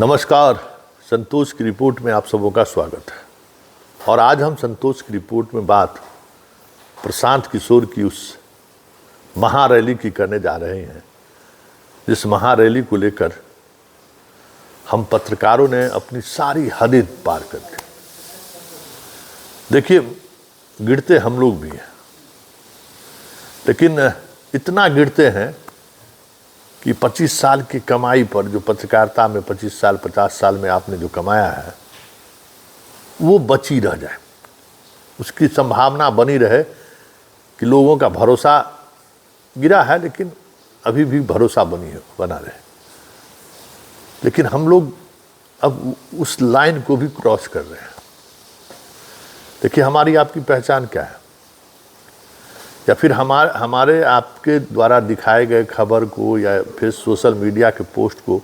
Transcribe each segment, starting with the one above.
नमस्कार, संतोष की रिपोर्ट में आप सबों का स्वागत है। और आज हम संतोष की रिपोर्ट में बात प्रशांत किशोर की उस महारैली की करने जा रहे हैं, जिस महारैली को लेकर हम पत्रकारों ने अपनी सारी हदें पार कर दी। देखिए, गिरते हम लोग भी हैं, लेकिन इतना गिरते हैं कि 25 साल की कमाई पर, जो पत्रकारिता में 25 साल 50 साल में आपने जो कमाया है, वो बची रह जाए, उसकी संभावना बनी रहे कि लोगों का भरोसा गिरा है, लेकिन अभी भी भरोसा बना रहे। लेकिन हम लोग अब उस लाइन को भी क्रॉस कर रहे हैं। देखिए, हमारी आपकी पहचान क्या है, या फिर हमारे आपके द्वारा दिखाए गए खबर को या फिर सोशल मीडिया के पोस्ट को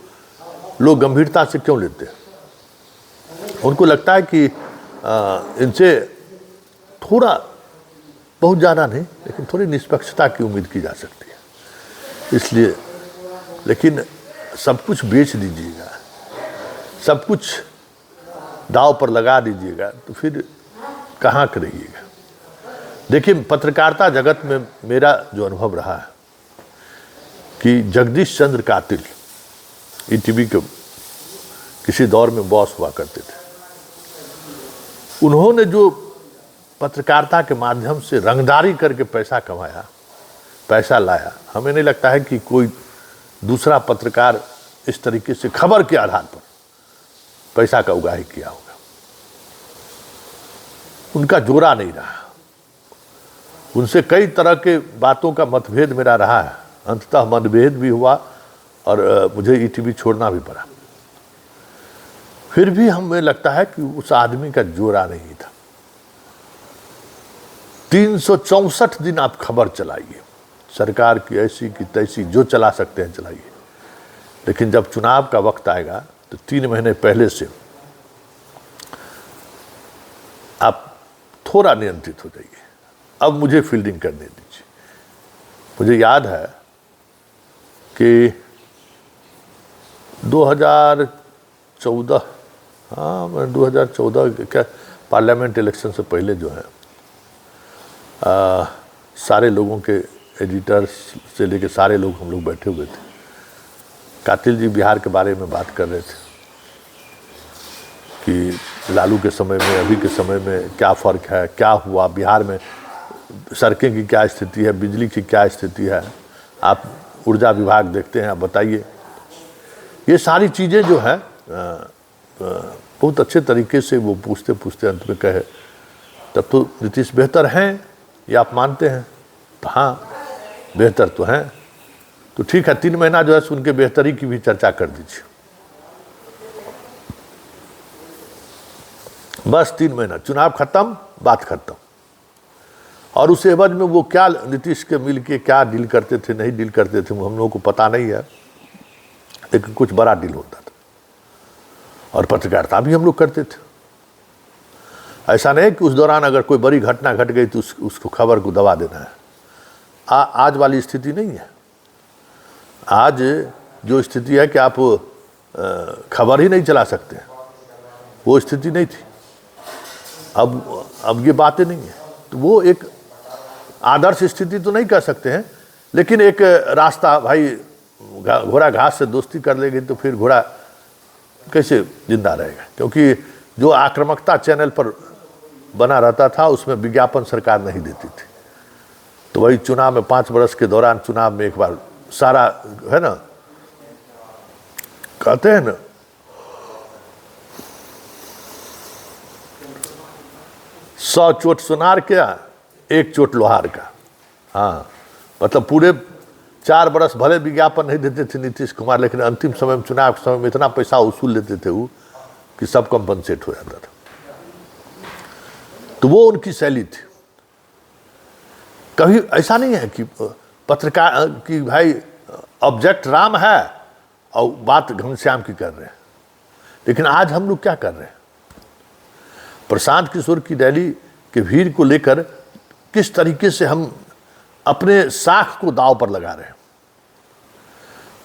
लोग गंभीरता से क्यों लेते हैं? उनको लगता है कि इनसे थोड़ा, बहुत ज़्यादा नहीं, लेकिन थोड़ी निष्पक्षता की उम्मीद की जा सकती है, इसलिए। लेकिन सब कुछ बेच दीजिएगा, सब कुछ दांव पर लगा दीजिएगा, तो फिर कहाँ करिएगा? देखिए, पत्रकारिता जगत में मेरा जो अनुभव रहा है कि जगदीश चंद्र कातिल ईटीवी के किसी दौर में बॉस हुआ करते थे। उन्होंने जो पत्रकारिता के माध्यम से रंगदारी करके पैसा कमाया, पैसा लाया, हमें नहीं लगता है कि कोई दूसरा पत्रकार इस तरीके से खबर के आधार पर पैसा का उगाही किया होगा। उनका जोरा नहीं रहा। उनसे कई तरह के बातों का मतभेद मेरा रहा है, अंततः मतभेद भी हुआ और मुझे ईटीवी छोड़ना भी पड़ा। फिर भी हमें लगता है कि उस आदमी का जोरा नहीं था। 364 दिन आप खबर चलाइए, सरकार की ऐसी की तैसी, जो चला सकते हैं चलाइए, लेकिन जब चुनाव का वक्त आएगा तो 3 महीने पहले से आप थोड़ा नियंत्रित हो जाइए। अब मुझे फील्डिंग करने दीजिए। मुझे याद है कि 2014, मैं 2014 क्या पार्लियामेंट इलेक्शन से पहले जो है, सारे लोगों के एडिटर्स से लेके सारे लोग, हम लोग बैठे हुए थे। कातिल जी बिहार के बारे में बात कर रहे थे कि लालू के समय में अभी के समय में क्या फ़र्क है, क्या हुआ बिहार में, सड़कें की क्या स्थिति है, बिजली की क्या स्थिति है, आप ऊर्जा विभाग देखते हैं, आप बताइए। ये सारी चीज़ें जो है बहुत अच्छे तरीके से वो पूछते पूछते अंत में कहे, तब तो नीतीश बेहतर हैं, ये आप मानते हैं? तो हाँ, बेहतर तो हैं। तो ठीक है, 3 महीना जो है सुन के बेहतरी की भी चर्चा कर दीजिए। बस 3 महीना, चुनाव खत्म, बात खत्म। और उस एवज में वो क्या नीतीश के मिल के क्या डील करते थे, नहीं डील करते थे, हम लोगों को पता नहीं है, लेकिन कुछ बड़ा डील होता था। और पत्रकारिता भी हम लोग करते थे। ऐसा नहीं कि उस दौरान अगर कोई बड़ी घटना घट गई तो उसको खबर को दबा देना है। आज वाली स्थिति नहीं है। आज जो स्थिति है कि आप खबर ही नहीं चला सकते, वो स्थिति नहीं थी। अब ये बातें नहीं है। तो वो एक आदर्श स्थिति तो नहीं कह सकते हैं, लेकिन एक रास्ता, भाई घोड़ा घास से दोस्ती कर लेगी तो फिर घोड़ा कैसे जिंदा रहेगा? क्योंकि जो आक्रामकता चैनल पर बना रहता था, उसमें विज्ञापन सरकार नहीं देती थी। तो वही चुनाव में 5 वर्ष के दौरान, चुनाव में एक बार सारा है ना, कहते हैं ना, सौ चोट सुनार का, 1 चोट लोहार का। हाँ, मतलब पूरे 4 बरस भले विज्ञापन नहीं देते थे नीतीश कुमार, लेकिन अंतिम समय में, चुनाव के समय में इतना पैसा वसूल लेते थे वो कि सब कंपनसेट हो जाता था। तो वो उनकी शैली थी। कभी ऐसा नहीं है कि पत्रकार की भाई ऑब्जेक्ट राम है और बात घनश्याम की कर रहे हैं। लेकिन आज हम लोग क्या कर रहे हैं? प्रशांत किशोर की रैली के भीड़ को लेकर किस तरीके से हम अपने साख को दांव पर लगा रहे हैं।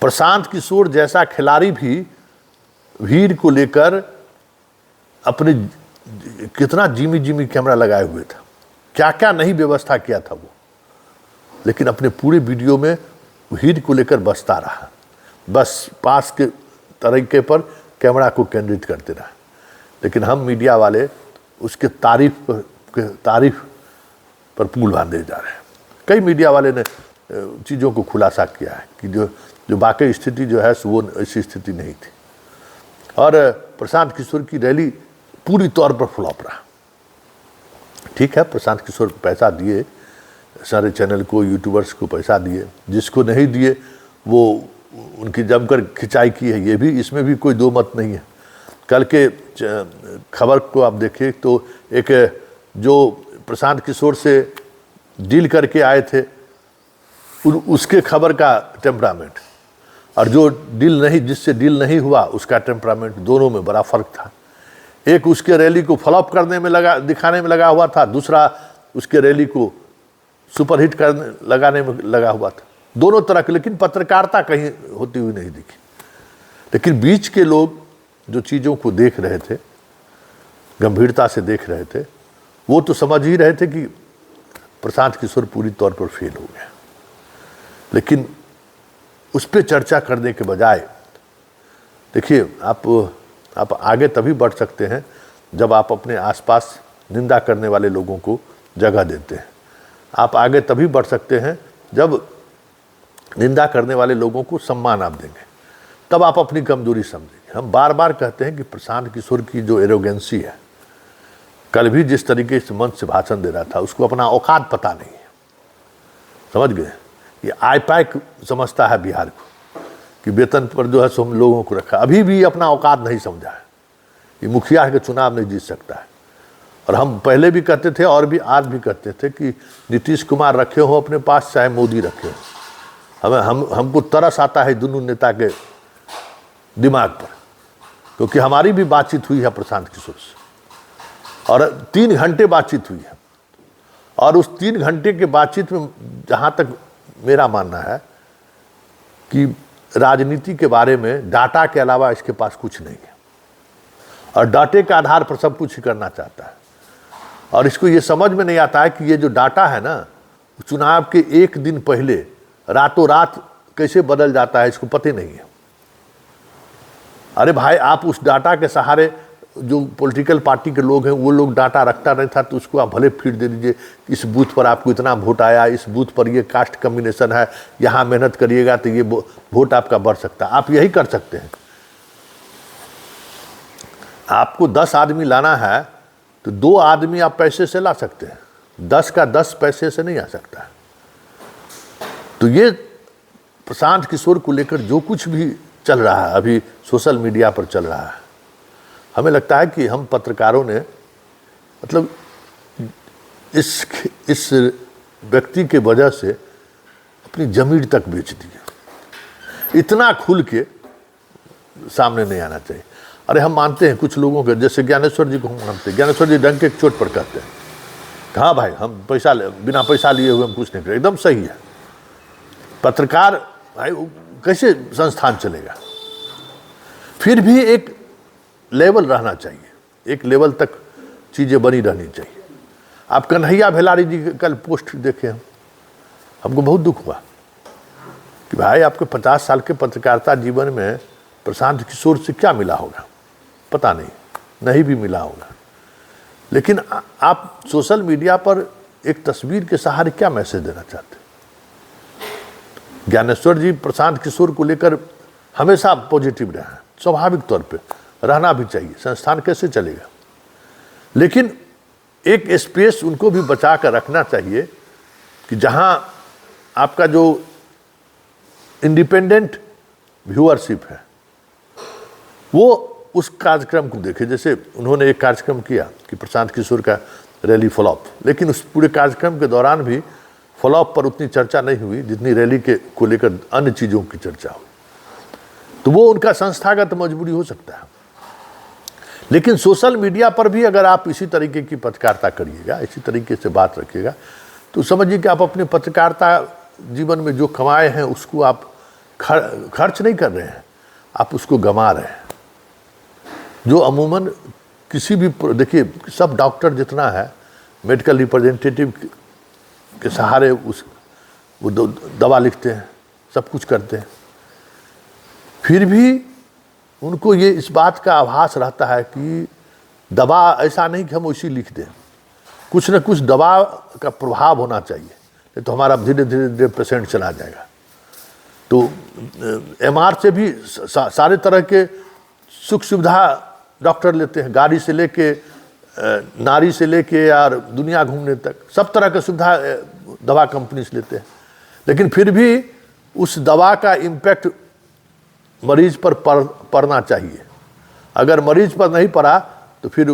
प्रशांत किशोर जैसा खिलाड़ी भी भीड़ को लेकर अपने कितना जिमी कैमरा लगाए हुए था, क्या क्या नहीं व्यवस्था किया था वो, लेकिन अपने पूरे वीडियो में भीड़ को लेकर बसता रहा, बस पास के तरीके पर कैमरा को केंद्रित करते रहा। लेकिन हम मीडिया वाले उसके तारीफ पर पुल बांधे जा रहे हैं। कई मीडिया वाले ने चीज़ों को खुलासा किया है कि जो वाकई स्थिति जो है वो ऐसी स्थिति नहीं थी। और प्रशांत किशोर की रैली पूरी तौर पर फ्लॉप रहा। ठीक है, प्रशांत किशोर को पैसा दिए, सारे चैनल को, यूट्यूबर्स को पैसा दिए, जिसको नहीं दिए वो उनकी जमकर खिंचाई की है, ये भी, इसमें भी कोई दो मत नहीं है। कल के खबर को आप देखिए तो एक जो प्रशांत किशोर से डील करके आए थे उसके खबर का टेम्परामेंट और जो जिससे डील नहीं हुआ उसका टेम्परामेंट, दोनों में बड़ा फर्क था। एक उसके रैली को फ्लॉप करने में दिखाने में लगा हुआ था, दूसरा उसके रैली को सुपरहिट लगाने में लगा हुआ था, दोनों तरह के। लेकिन पत्रकारिता कहीं होती हुई नहीं दिखी। लेकिन बीच के लोग जो चीज़ों को देख रहे थे, गंभीरता से देख रहे थे, वो तो समझ ही रहे थे कि प्रशांत किशोर पूरी तौर पर फेल हो गया। लेकिन उस पर चर्चा करने के बजाय, देखिए, आप आगे तभी बढ़ सकते हैं जब आप अपने आसपास निंदा करने वाले लोगों को जगह देते हैं। आप आगे तभी बढ़ सकते हैं जब निंदा करने वाले लोगों को सम्मान आप देंगे, तब आप अपनी कमजोरी समझेंगे। हम बार बार कहते हैं कि प्रशांत किशोर की जो एरोगेंसी है, कल भी जिस तरीके से मंच से भाषण दे रहा था, उसको अपना औकात पता नहीं है। समझ गए? ये आईपैक समझता है बिहार को कि वेतन पर जो है सो हम लोगों को रखा, अभी भी अपना औकात नहीं समझा है। ये मुखिया के चुनाव नहीं जीत सकता है। और हम पहले भी कहते थे और भी आज भी कहते थे कि नीतीश कुमार रखे हो अपने पास, चाहे मोदी रखे हो, हमको तरस आता है दोनों नेता के दिमाग पर, क्योंकि हमारी भी बातचीत हुई है प्रशांत किशोर से और 3 घंटे बातचीत हुई है। और उस 3 घंटे के बातचीत में जहाँ तक मेरा मानना है कि राजनीति के बारे में डाटा के अलावा इसके पास कुछ नहीं है और डाटे के आधार पर सब कुछ ही करना चाहता है। और इसको ये समझ में नहीं आता है कि ये जो डाटा है ना, चुनाव के 1 दिन पहले रातों रात कैसे बदल जाता है, इसको पता नहीं है। अरे भाई, आप उस डाटा के सहारे, जो पॉलिटिकल पार्टी के लोग हैं वो लोग डाटा रखता नहीं था, तो उसको आप भले फीड दे दीजिए, इस बूथ पर आपको इतना वोट आया, इस बूथ पर ये कास्ट कम्बिनेशन है, यहाँ मेहनत करिएगा तो ये वोट आपका बढ़ सकता है। आप यही कर सकते हैं। आपको 10 आदमी लाना है तो 2 आदमी आप पैसे से ला सकते हैं, 10 का 10 पैसे से नहीं आ सकता। तो ये प्रशांत किशोर को लेकर जो कुछ भी चल रहा है, अभी सोशल मीडिया पर चल रहा है, हमें लगता है कि हम पत्रकारों ने मतलब इस व्यक्ति के वजह से अपनी जमीन तक बेच दी है। इतना खुल के सामने नहीं आना चाहिए। अरे हम मानते हैं कुछ लोगों के, जैसे ज्ञानेश्वर जी को हम मानते हैं, ज्ञानेश्वर जी डंके की चोट पर कहते हैं, हाँ भाई हम बिना पैसा लिए हुए हम कुछ नहीं करें, एकदम सही है। पत्रकार भाई कैसे संस्थान चलेगा? फिर भी एक लेवल रहना चाहिए, एक लेवल तक चीज़ें बनी रहनी चाहिए। आप कन्हैया भेलारी जी के कल पोस्ट देखे हमको बहुत दुख हुआ कि भाई आपके 50 साल के पत्रकारिता जीवन में प्रशांत किशोर से क्या मिला होगा, पता नहीं भी मिला होगा। लेकिन आप सोशल मीडिया पर एक तस्वीर के सहारे क्या मैसेज देना चाहते हैं? ज्ञानेश्वर जी प्रशांत किशोर को लेकर हमेशा पॉजिटिव रहे हैं, स्वाभाविक तौर पे रहना भी चाहिए, संस्थान कैसे चलेगा। लेकिन एक स्पेस उनको भी बचा कर रखना चाहिए कि जहां आपका जो इंडिपेंडेंट व्यूअरशिप है वो उस कार्यक्रम को देखे। जैसे उन्होंने एक कार्यक्रम किया कि प्रशांत किशोर का रैली फ्लॉप, लेकिन उस पूरे कार्यक्रम के दौरान भी फ्लॉप पर उतनी चर्चा नहीं हुई जितनी रैली के को लेकर अन्य चीज़ों की चर्चा हुई। तो वो उनका संस्थागत मजबूरी हो सकता है। लेकिन सोशल मीडिया पर भी अगर आप इसी तरीके की पत्रकारिता करिएगा, इसी तरीके से बात रखिएगा, तो समझिए कि आप अपने पत्रकारिता जीवन में जो कमाए हैं उसको आप खर्च नहीं कर रहे हैं, आप उसको गंवा रहे हैं। जो अमूमन किसी भी, देखिए सब डॉक्टर जितना है मेडिकल रिप्रेजेंटेटिव के सहारे वो दवा लिखते हैं, सब कुछ करते हैं, फिर भी उनको ये इस बात का आभास रहता है कि दवा ऐसा नहीं कि हम उसी लिख दें, कुछ न कुछ दवा का प्रभाव होना चाहिए, नहीं तो हमारा धीरे धीरे पेशेंट चला जाएगा। तो एमआर से भी सारे तरह के सुख सुविधा डॉक्टर लेते हैं, गाड़ी से लेके नारी से लेके यार दुनिया घूमने तक सब तरह की सुविधा दवा कंपनी से लेते हैं, लेकिन फिर भी उस दवा का इम्पैक्ट मरीज पर पड़ना चाहिए। अगर मरीज पर नहीं पड़ा तो फिर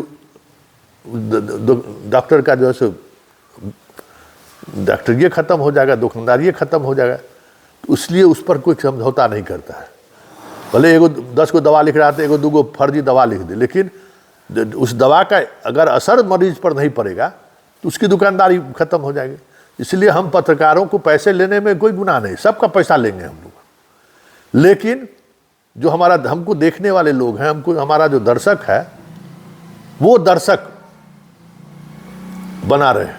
डॉक्टर का जो है डॉक्टर ये ख़त्म हो जाएगा, दुकानदार ये ख़त्म हो जाएगा। तो इसलिए उस पर कोई समझौता नहीं करता है। भले एगो 10 को दवा लिख रहा था, एगो 2 फर्जी दवा लिख दे, लेकिन उस दवा का अगर असर मरीज पर नहीं पड़ेगा तो उसकी दुकानदारी ख़त्म हो जाएगी। इसलिए हम पत्रकारों को पैसे लेने में कोई गुनाह नहीं, सबका पैसा लेंगे हम लोग, लेकिन जो हमको देखने वाले लोग हैं, हमारा जो दर्शक है वो दर्शक बना रहे,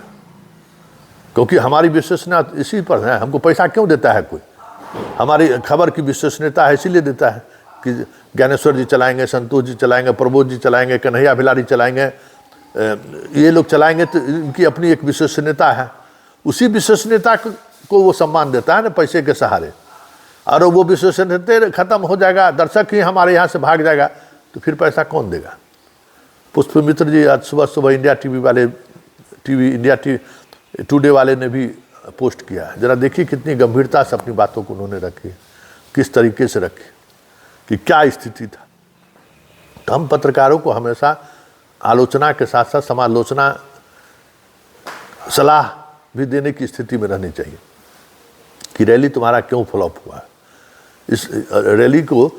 क्योंकि हमारी विश्वसनीयता इसी पर है। हमको पैसा क्यों देता है कोई? हमारी खबर की विश्वसनीयता है इसीलिए देता है कि ज्ञानेश्वर जी चलाएंगे, संतोष जी चलाएंगे, प्रबोध जी चलाएंगे, कन्हैया भिलारी चलाएंगे, ये लोग चलाएंगे, तो इनकी अपनी एक विश्वसनीयता है। उसी विश्वसनीयता को वो सम्मान देता है ना पैसे के सहारे, और वो विश्वसनीयता खत्म हो जाएगा, दर्शक ही हमारे यहाँ से भाग जाएगा, तो फिर पैसा कौन देगा? पुष्पमित्र जी आज सुबह इंडिया टुडे वाले ने भी पोस्ट किया है। जरा देखिए कितनी गंभीरता से अपनी बातों को उन्होंने रखी, किस तरीके से रखी, कि क्या स्थिति था। तो हम पत्रकारों को हमेशा आलोचना के साथ साथ समालोचना, सलाह भी देने की स्थिति में रहनी चाहिए कि रैली तुम्हारा क्यों फ्लॉप हुआ। इस रैली को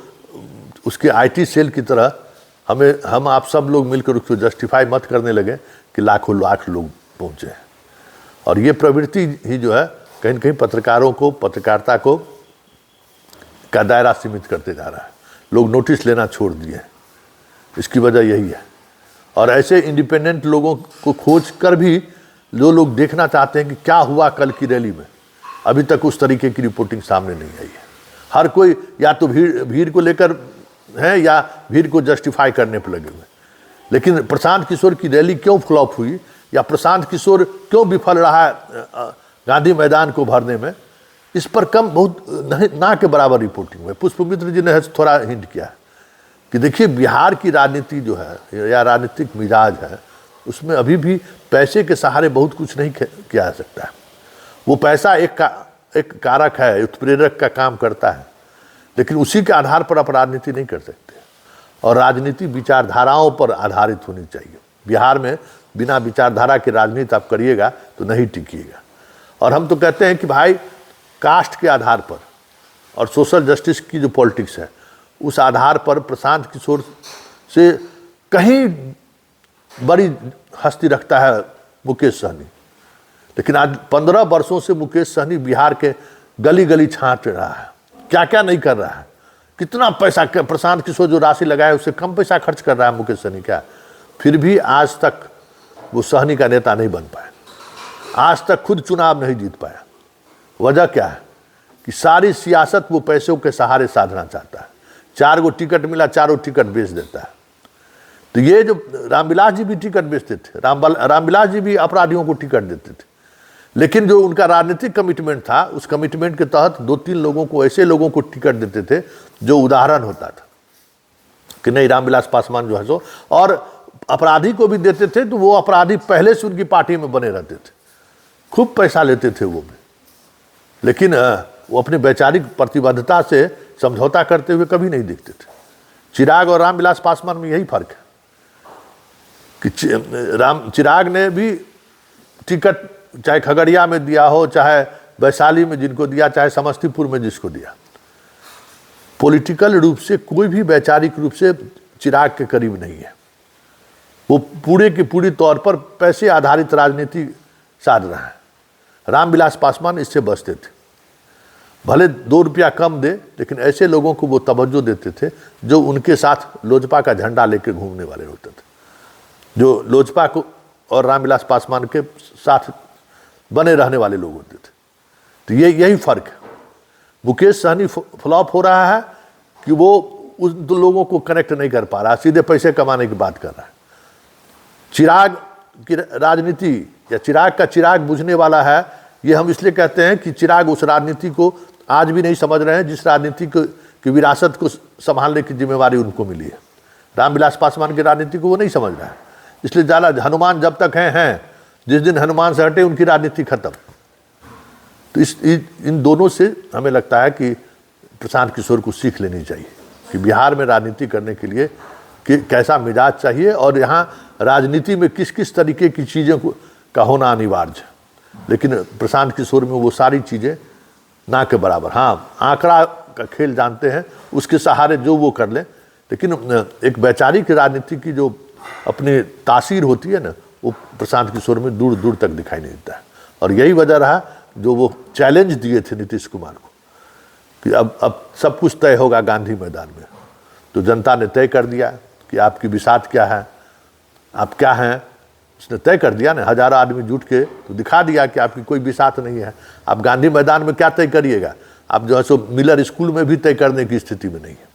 उसके आईटी सेल की तरह हम आप सब लोग मिलकर उसको जस्टिफाई मत करने लगे कि लाखों लाख लोग पहुँचे हैं। और ये प्रवृत्ति ही जो है कहीं न कहीं पत्रकारों को, पत्रकारिता को का दायरा सीमित करते जा रहा है। लोग नोटिस लेना छोड़ दिए हैं, इसकी वजह यही है। और ऐसे इंडिपेंडेंट लोगों को खोज कर भी जो लोग देखना चाहते हैं कि क्या हुआ कल की रैली में, अभी तक उस तरीके की रिपोर्टिंग सामने नहीं आई है। हर कोई या तो भीड़ को लेकर है या भीड़ को जस्टिफाई करने पर लगे हुए। लेकिन प्रशांत किशोर की रैली क्यों फ्लॉप हुई या प्रशांत किशोर क्यों विफल रहा है गांधी मैदान को भरने में, इस पर कम बहुत ना के बराबर रिपोर्टिंग हुई। पुष्पमित्र जी ने थोड़ा हिंट किया कि देखिए बिहार की राजनीति जो है या राजनीतिक मिजाज है, उसमें अभी भी पैसे के सहारे बहुत कुछ नहीं किया जा सकता है। वो पैसा एक कारक है, उत्प्रेरक का काम करता है, लेकिन उसी के आधार पर आप राजनीति नहीं कर सकते। और राजनीति विचारधाराओं पर आधारित होनी चाहिए। बिहार में बिना विचारधारा की राजनीति आप करिएगा तो नहीं टिकिएगा। और हम तो कहते हैं कि भाई कास्ट के आधार पर और सोशल जस्टिस की जो पॉलिटिक्स है उस आधार पर प्रशांत किशोर से कहीं बड़ी हस्ती रखता है मुकेश सहनी। लेकिन आज 15 वर्षों से मुकेश सहनी बिहार के गली गली छांट रहा है, क्या क्या नहीं कर रहा है। कितना पैसा प्रशांत किशोर जो राशि लगाया उससे कम पैसा खर्च कर रहा है मुकेश सहनी क्या, फिर भी आज तक वो सहनी का नेता नहीं बन पाया, आज तक खुद चुनाव नहीं जीत पाया। वजह क्या है कि सारी सियासत वो पैसों के सहारे साधना चाहता है। 4 गो टिकट मिला, 4 टिकट बेच देता है। तो ये जो रामविलास जी भी टिकट बेचते थे, रामविलास जी भी अपराधियों को टिकट देते थे, लेकिन जो उनका राजनीतिक कमिटमेंट था उस कमिटमेंट के तहत 2-3 लोगों को, ऐसे लोगों को टिकट देते थे जो उदाहरण होता था कि नहीं रामविलास पासवान जो है सो, और अपराधी को भी देते थे तो वो अपराधी पहले से उनकी पार्टी में बने रहते थे, खूब पैसा लेते थे वो भी, लेकिन वो अपनी वैचारिक प्रतिबद्धता से समझौता करते हुए कभी नहीं दिखते थे। चिराग और रामविलास पासवान में यही फर्क है कि चिराग ने भी टिकट चाहे खगड़िया में दिया हो, चाहे वैशाली में जिनको दिया, चाहे समस्तीपुर में जिसको दिया, पॉलिटिकल रूप से कोई भी वैचारिक रूप से चिराग के करीब नहीं है। वो पूरे की पूरी तौर पर पैसे आधारित राजनीति साध रहा है। रामविलास पासवान इससे बचते थे। भले 2 रुपया कम दे, लेकिन ऐसे लोगों को वो तवज्जो देते थे जो उनके साथ लोजपा का झंडा लेके घूमने वाले होते थे, जो लोजपा को और रामविलास पासवान के साथ बने रहने वाले लोग होते थे। तो यही फर्क है। मुकेश सहनी फ्लॉप हो रहा है कि वो उन दो लोगों को कनेक्ट नहीं कर पा रहा, सीधे पैसे कमाने की बात कर रहा है। चिराग की राजनीति या चिराग का चिराग बुझने वाला है, ये हम इसलिए कहते हैं कि चिराग उस राजनीति को आज भी नहीं समझ रहे हैं जिस राजनीति की विरासत को संभालने की जिम्मेवारी उनको मिली है। रामविलास पासवान की राजनीति को वो नहीं समझ रहा है, इसलिए ज़्यादा हनुमान जब तक हैं, जिस दिन हनुमान से हटे उनकी राजनीति खत्म। तो इन दोनों से हमें लगता है कि प्रशांत किशोर को सीख लेनी चाहिए कि बिहार में राजनीति करने के लिए कैसा मिजाज चाहिए और यहाँ राजनीति में किस किस तरीके की चीज़ों का होना अनिवार्य है। लेकिन प्रशांत किशोर में वो सारी चीज़ें ना के बराबर। हाँ, आंकड़ा का खेल जानते हैं, उसके सहारे जो वो कर लें, लेकिन एक वैचारिक राजनीति की जो अपनी तासीर होती है ना, वो प्रशांत किशोर में दूर दूर तक दिखाई नहीं देता है। और यही वजह रहा जो वो चैलेंज दिए थे नीतीश कुमार को कि अब सब कुछ तय होगा गांधी मैदान में। तो जनता ने तय कर दिया कि आपकी बिसात क्या है, आप क्या हैं, उसने तय कर दिया ना। हजारों आदमी जुट के तो दिखा दिया कि आपकी कोई बिसात नहीं है। आप गांधी मैदान में क्या तय करिएगा, आप जो है सो मिलर स्कूल में भी तय करने की स्थिति में नहीं है।